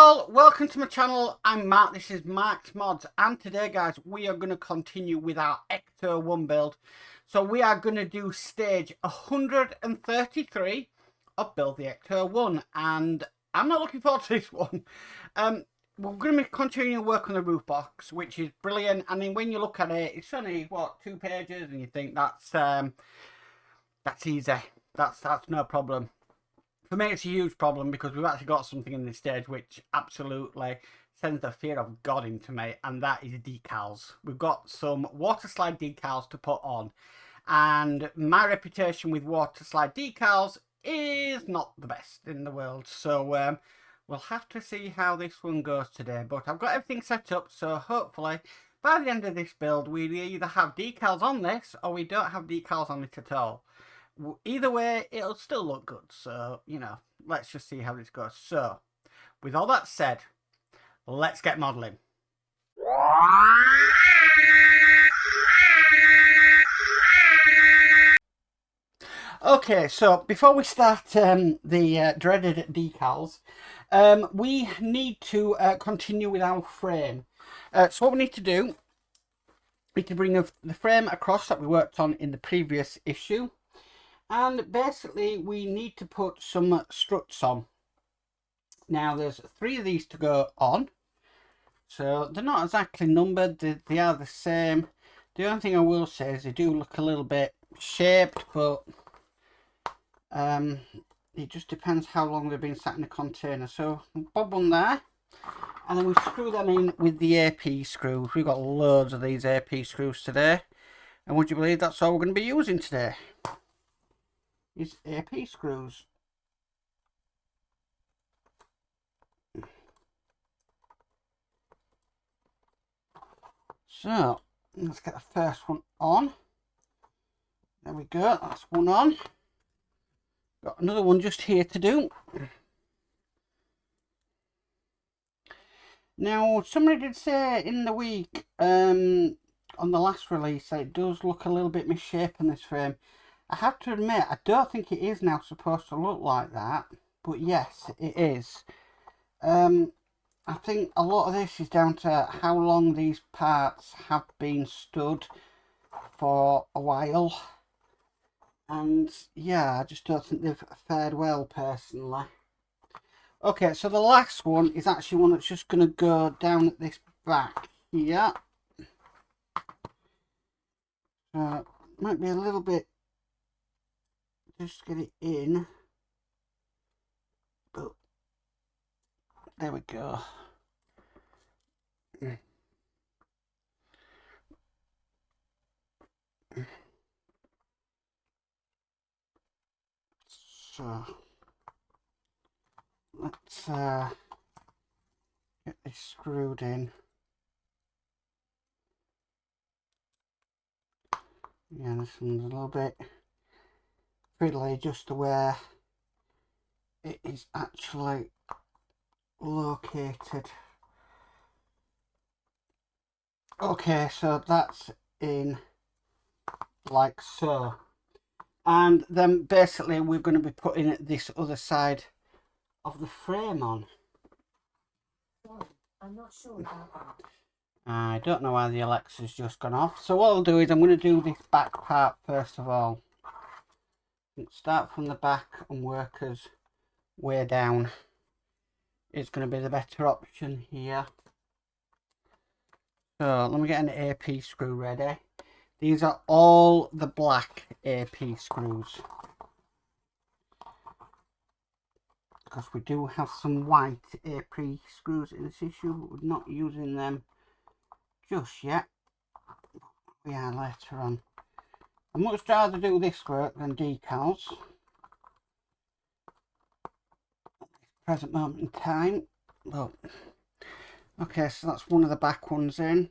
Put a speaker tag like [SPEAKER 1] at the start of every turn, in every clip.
[SPEAKER 1] all, welcome to my channel. I'm Mark, this is Mark's Mods, and today guys we are going to continue with our Ecto-1 build. So we are going to do stage 133 of Build the Ecto-1, and I'm not looking forward to this one. We're going to be continuing work on the roof box, which is brilliant. I mean, when you look at it, it's only, what, 2 pages, and you think that's easy. That's no problem. For me, it's a huge problem because we've actually got something in this stage which absolutely sends the fear of God into me, and that is decals. We've got some water slide decals to put on, and my reputation with water slide decals is not the best in the world. So we'll have to see how this one goes today. But I've got everything set up, so hopefully by the end of this build we'll either have decals on this or we don't have decals on it at all. Either way, it'll still look good. So, you know, let's just see how this goes. So, with all that said, let's get modelling. Okay, so before we start the dreaded decals, we need to continue with our frame. So what we need to do is to bring the frame across that we worked on in the previous issue. And basically we need to put some struts on. Now there's 3 of these to go on. So they're not exactly numbered, they are the same. The only thing I will say is they do look a little bit shaped, but it just depends how long they've been sat in a container. So bob one there, and then we screw them in with the AP screws. We've got loads of these AP screws today, and would you believe that's all we're going to be using today? Is AP screws. So let's get the first one on. There we go, that's one on. Got another one just here to do. Now somebody did say in the week on the last release that it does look a little bit misshapen, this frame. I have to admit, I don't think it is now supposed to look like that, but yes, it is. I think a lot of this is down to how long these parts have been stood for a while. And yeah, I just don't think they've fared well personally. Okay, so the last one is actually one that's just going to go down at this back here. Might be a little bit, just get it in. But there we go. So let's get this screwed in. Yeah, this one's a little bit fiddly just to where it is actually located. Okay, so that's in like so. And then basically we're going to be putting this other side of the frame on. I'm not sure about that. I don't know why the Alexa's just gone off. So what I'll do is I'm going to do this back part first of all. Start from the back and work us way down. It's going to be the better option here. So let me get an AP screw ready. These are all the black AP screws, because we do have some white AP screws in this issue, but we're not using them just yet. We are later on. I'd much rather do this work than decals at this present moment in time. But okay, so that's one of the back ones in.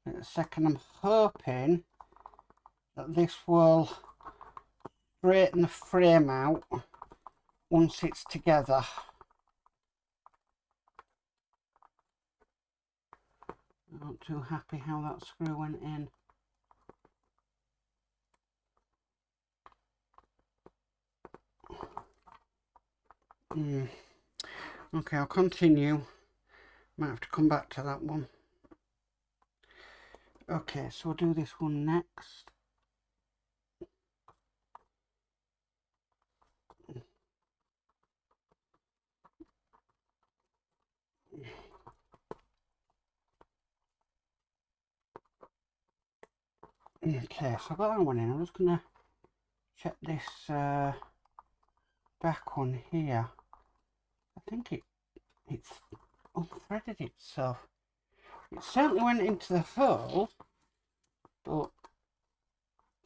[SPEAKER 1] In a second, I'm hoping that this will straighten the frame out once it's together. I'm not too happy how that screw went in. Okay, I'll continue. Might have to come back to that one. Okay, so we'll do this one next. Okay, so I've got that one in. I'm just going to check this back one here. I think it's unthreaded itself. It certainly went into the hole, but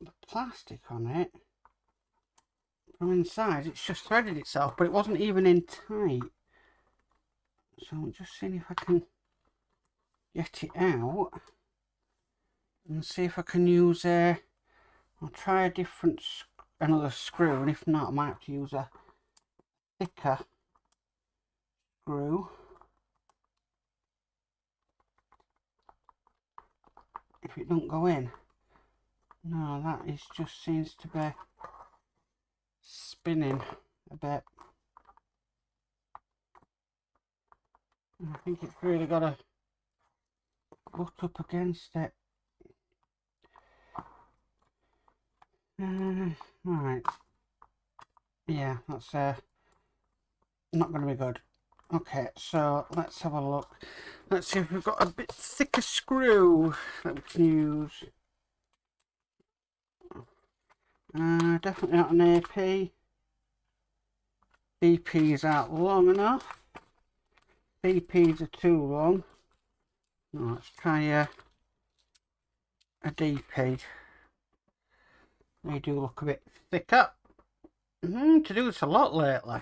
[SPEAKER 1] the plastic on it from inside, it's just threaded itself, but it wasn't even in tight. So I'm just seeing if I can get it out and see if I can use I'll try another screw, and if not I might have to use a thicker screw if it don't go in. No, that is just seems to be spinning a bit. And I think it's really got to butt up against it. Right. Yeah, that's not going to be good. Okay, so let's have a look. Let's see if we've got a bit thicker screw that we can use. Definitely not an AP. BPs aren't long enough. BPs are too long. No, let's try a DP. They do look a bit thicker. To do this a lot lately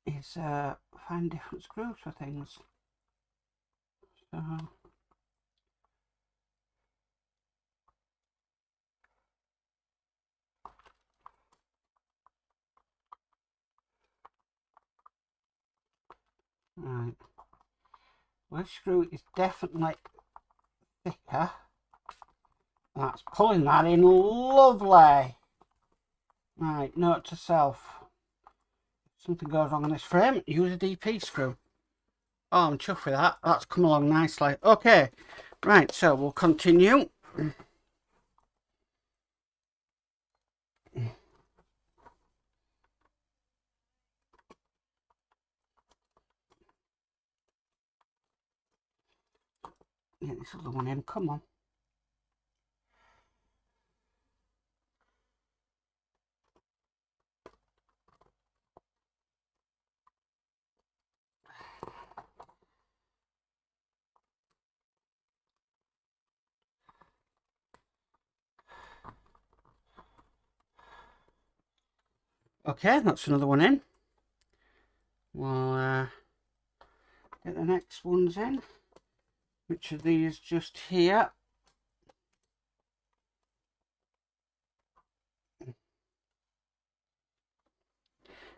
[SPEAKER 1] is find different screws for things. So right, well, this screw is definitely thicker. That's pulling that in lovely. Right, note to self. If something goes wrong on this frame, use a DP screw. Oh, I'm chuffed with that. That's come along nicely. Okay, right, so we'll continue. Get this other one in, come on. Okay, that's another one in. We'll get the next ones in. Which of these just here?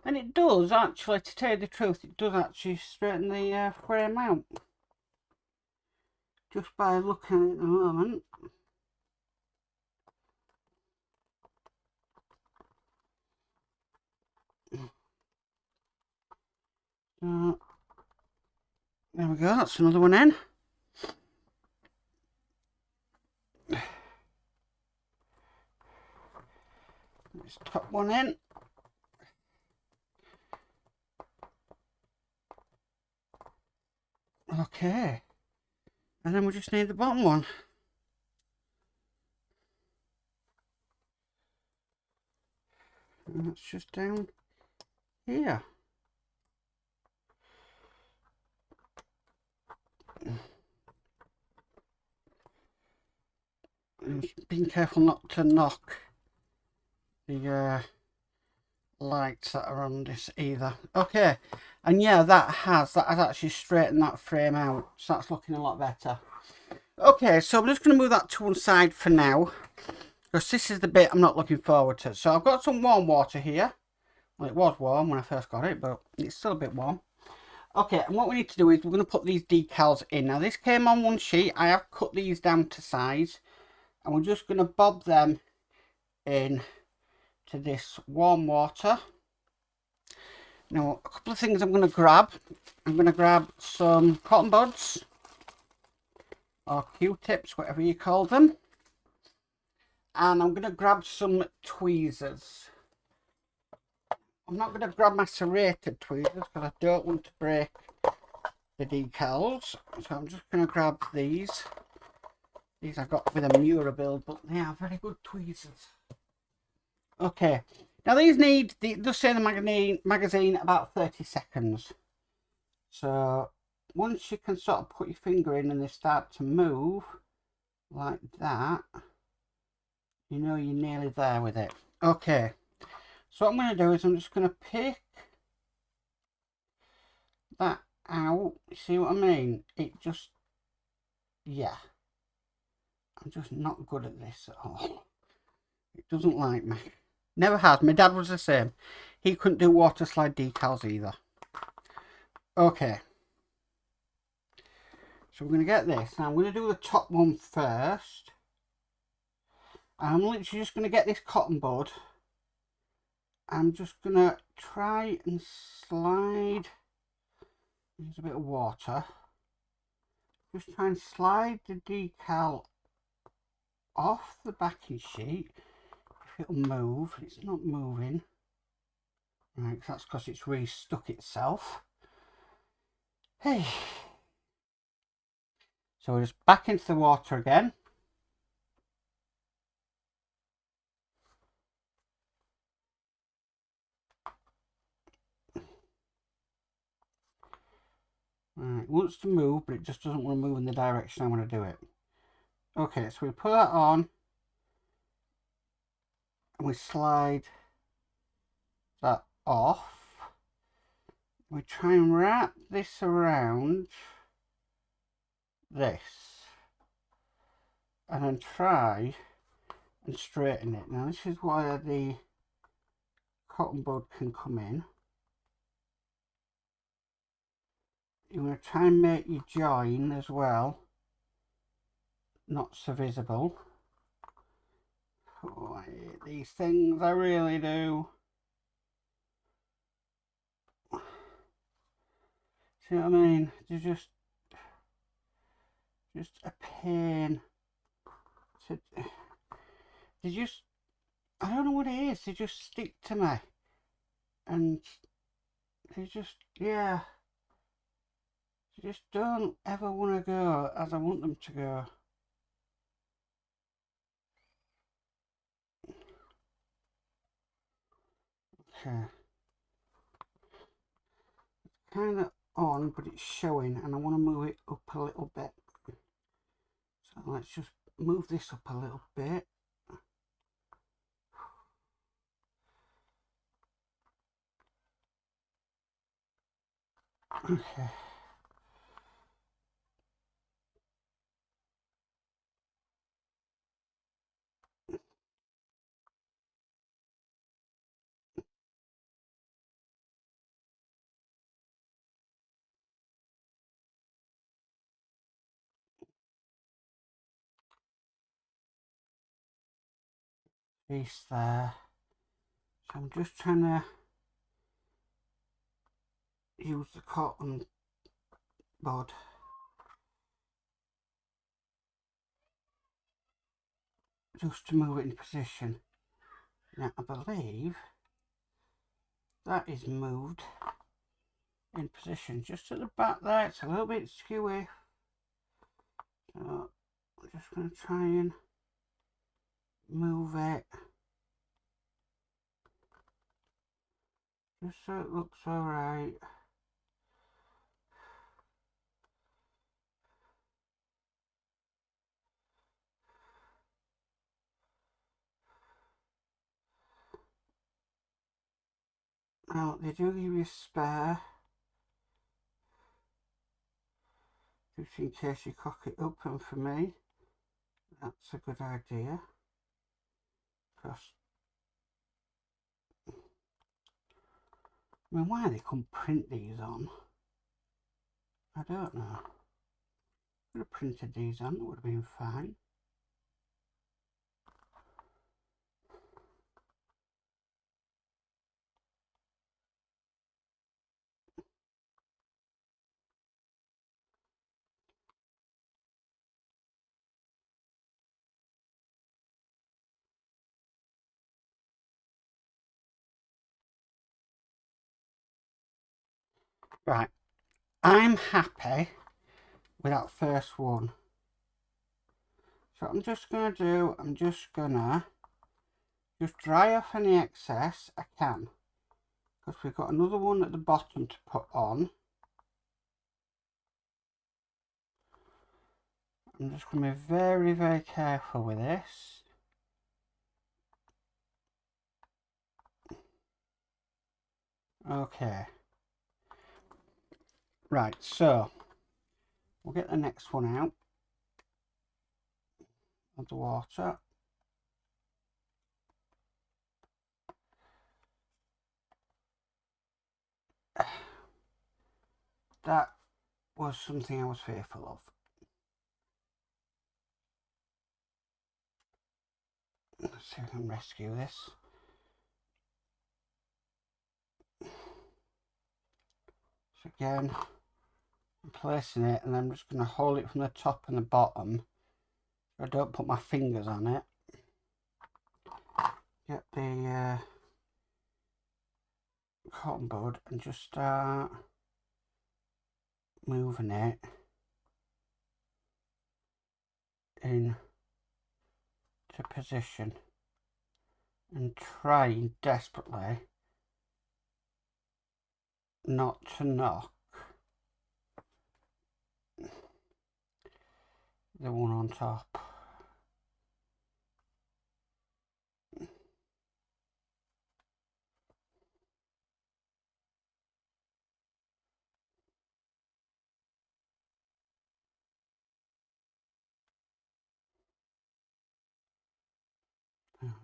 [SPEAKER 1] And it does actually, to tell you the truth, it does actually straighten the frame out. Just by looking at it at the moment. There we go, that's another one in. This top one in. Okay. And then we just need the bottom one. And that's just down here. And being careful not to knock the lights that are on this either. Okay, and yeah, that has actually straightened that frame out, so that's looking a lot better. Okay, so I'm just going to move that to one side for now, because this is the bit I'm not looking forward to. So I've got some warm water here. Well, it was warm when I first got it, but it's still a bit warm. Okay, and what we need to do is we're going to put these decals in. Now this came on one sheet. I have cut these down to size, and we're just going to bob them in to this warm water. Now, a couple of things I'm going to grab. I'm going to grab some cotton buds or Q-tips, whatever you call them. And I'm going to grab some tweezers. I'm not going to grab my serrated tweezers because I don't want to break the decals. So I'm just going to grab these. These I got with a Mura build, but they are very good tweezers. Okay. Now these need, just say the magazine about 30 seconds. So once you can sort of put your finger in and they start to move like that, you know you're nearly there with it. Okay. So what I'm going to do is I'm just going to pick that out. You see what I mean? It just, yeah. I'm just not good at this at all. It doesn't like me. Never has. My dad was the same. He couldn't do water slide decals either. Okay. So we're going to get this. Now I'm going to do the top one first. And I'm literally just going to get this cotton bud. I'm just going to try and slide. There's a bit of water. Just try and slide the decal off the backing sheet. If it'll move. It's not moving. Right, that's because it's really stuck itself. Hey. So we're just back into the water again. Right, it wants to move, but it just doesn't want to move in the direction I want to do it. Okay, so we put that on. And we slide that off. We try and wrap this around this. And then try and straighten it. Now this is where the cotton bud can come in. You want to try and make your join as well not so visible. Oh, I hate these things, I really do. See what I mean? They're just a pain. They just, I don't know what it is, they just stick to me. And they just, yeah. They just don't ever want to go as I want them to go. Okay. It's kind of on, but it's showing, and I want to move it up a little bit. So let's just move this up a little bit. Okay. Piece there. So I'm just trying to use the cotton bud just to move it in position. Now I believe that is moved in position just at the back there. It's a little bit skewy. So I'm just going to try and move it just so it looks alright. Now they do give you a spare just in case you cock it up, and for me that's a good idea because I mean, why they couldn't print these on, I don't know. Could have printed these on, it would have been fine. Right, I'm happy with that first one. So what I'm just going to do, I'm just going to dry off any excess I can. Because we've got another one at the bottom to put on. I'm just going to be very, very careful with this. Okay. Right, so we'll get the next one out of the water. That was something I was fearful of. Let's see if I can rescue this. So again, I'm placing it and I'm just going to hold it from the top and the bottom. I don't put my fingers on it. Get the cotton bud and just start moving it in to position and trying desperately not to knock the one on top.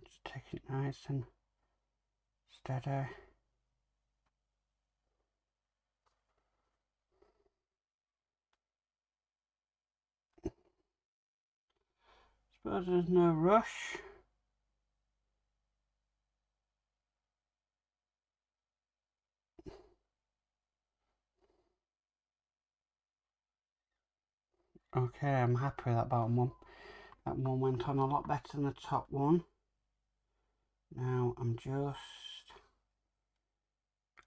[SPEAKER 1] Just take it nice and steady. Suppose there's no rush. Okay, I'm happy with that bottom one. That one went on a lot better than the top one. Now I'm just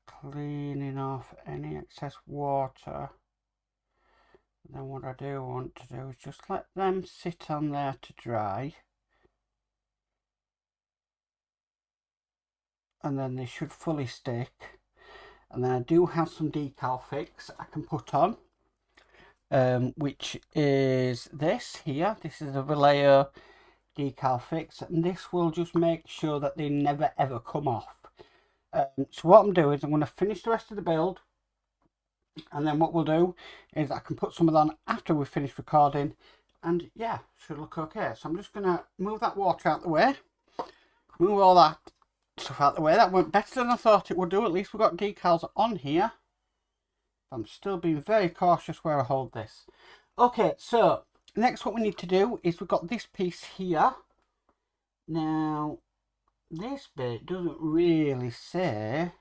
[SPEAKER 1] cleaning off any excess water. Then what I do want to do is just let them sit on there to dry. And then they should fully stick. And then I do have some decal fix I can put on. Which is this here. This is a Vallejo decal fix. And this will just make sure that they never ever come off. So what I'm doing is I'm going to finish the rest of the build. And then what we'll do is I can put some of that on after we've finished recording. And yeah, should look okay. So I'm just going to move that water out the way. Move all that stuff out the way. That went better than I thought it would do. At least we've got decals on here. I'm still being very cautious where I hold this. Okay, so next what we need to do is we've got this piece here. Now, this bit doesn't really say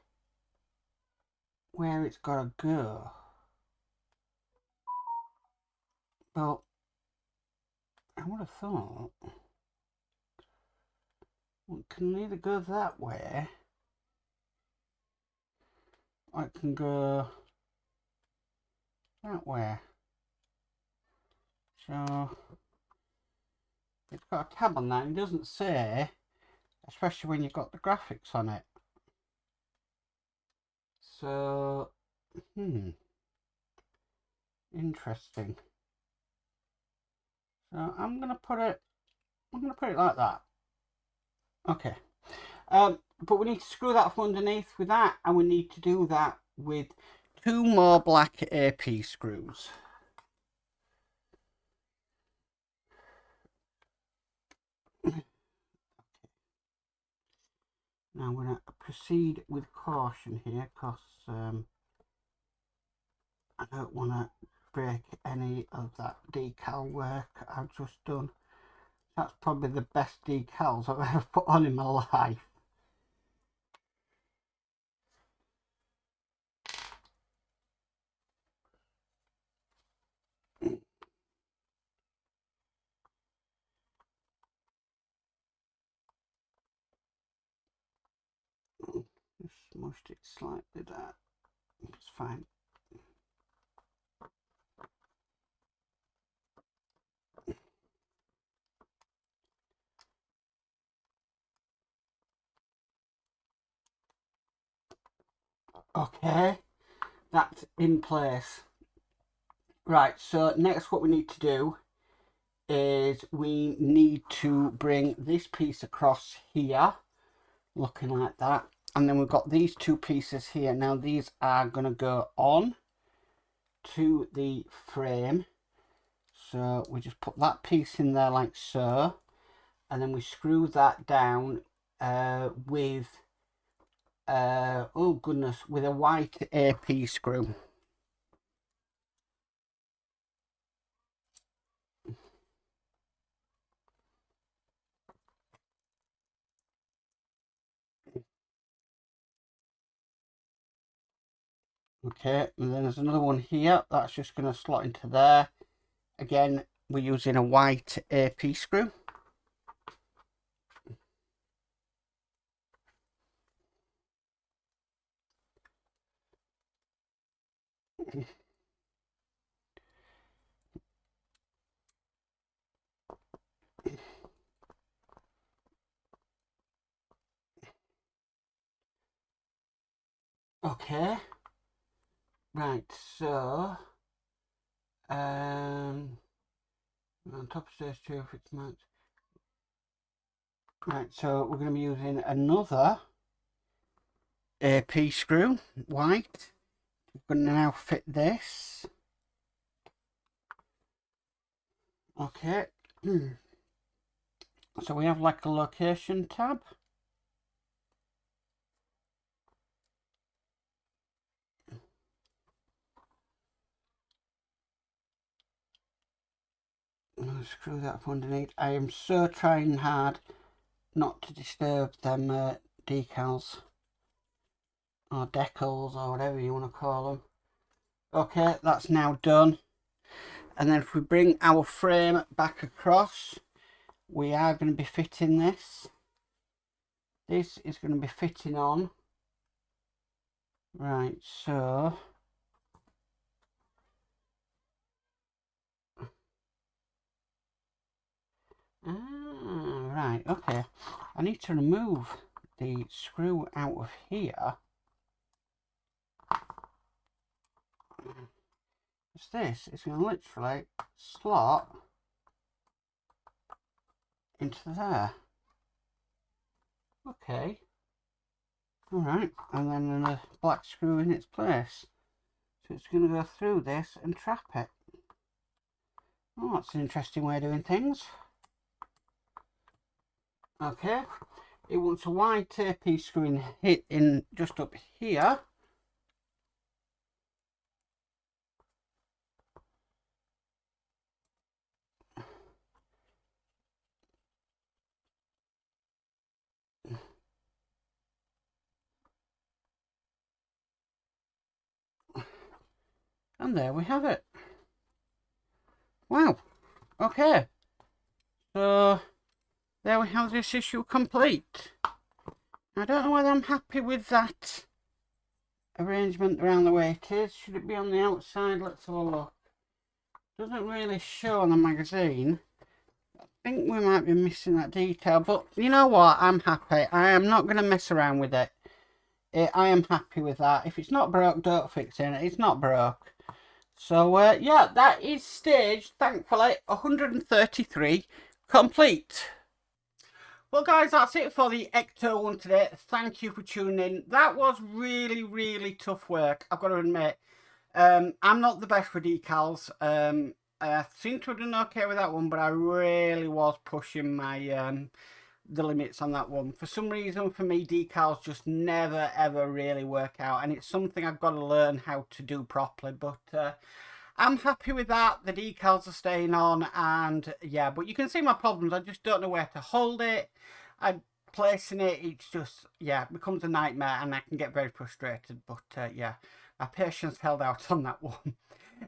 [SPEAKER 1] where it's got to go. But I would have thought it can either go that way or it can go that way. So it's got a tab on that and it doesn't say, especially when you've got the graphics on it. So, interesting. So I'm gonna put it like that. Okay. But we need to screw that from underneath with that, and we need to do that with 2 more black AP screws. Now I'm going to proceed with caution here because I don't want to break any of that decal work I've just done. That's probably the best decals I've ever put on in my life. Just smushed it slightly there. It's fine. Okay, that's in place. Right, so next what we need to do is we need to bring this piece across here, looking like that. And then we've got these two pieces here. Now these are going to go on to the frame. So we just put that piece in there like so. And then we screw that down with, oh goodness, with a white AP screw. Okay, and then there's another one here. That's just going to slot into there. Again, we're using a white AP screw. Okay. Right, so on top of stage 2 if it's marked. Right, so we're going to be using another AP screw, white. We're going to now fit this. Okay. So we have like a location tab. I'm going to screw that up underneath. I am so trying hard not to disturb them decals or decals or whatever you want to call them. Okay, that's now done. And then if we bring our frame back across, we are going to be fitting this. This is going to be fitting on. Right, so right, okay. I need to remove the screw out of here. It's this. It's going to literally slot into there. Okay. Alright, and then another black screw in its place. So it's going to go through this and trap it. Oh, that's an interesting way of doing things. Okay, it wants a wide AP screw in just up here. And there we have it. Wow. Okay. So there we have this issue complete. I don't know whether I'm happy with that arrangement around the way it is. Should it be on the outside? Let's have a look. Doesn't really show on the magazine. I think we might be missing that detail, but you know what? I'm happy. I am not going to mess around with it. I am happy with that. If it's not broke, don't fix it. It's not broke. So, yeah, that is stage, thankfully, 133 complete. Well, guys, that's it for the Ecto-1 today. Thank you for tuning in. That was really, really tough work, I've got to admit. I'm not the best for decals. I seem to have done okay with that one, but I really was pushing my the limits on that one. For some reason, for me, decals just never, ever really work out. And it's something I've got to learn how to do properly. But I'm happy with that. The decals are staying on. And yeah, but you can see my problems. I just don't know where to hold it. I'm placing it. It's just, yeah, it becomes a nightmare. And I can get very frustrated. But yeah, my patience held out on that one.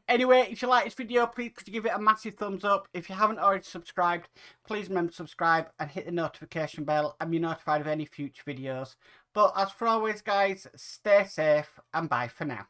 [SPEAKER 1] Anyway, if you like this video, please could you give it a massive thumbs up. If you haven't already subscribed, please remember to subscribe and hit the notification bell and be notified of any future videos. But as for always, guys, stay safe and bye for now.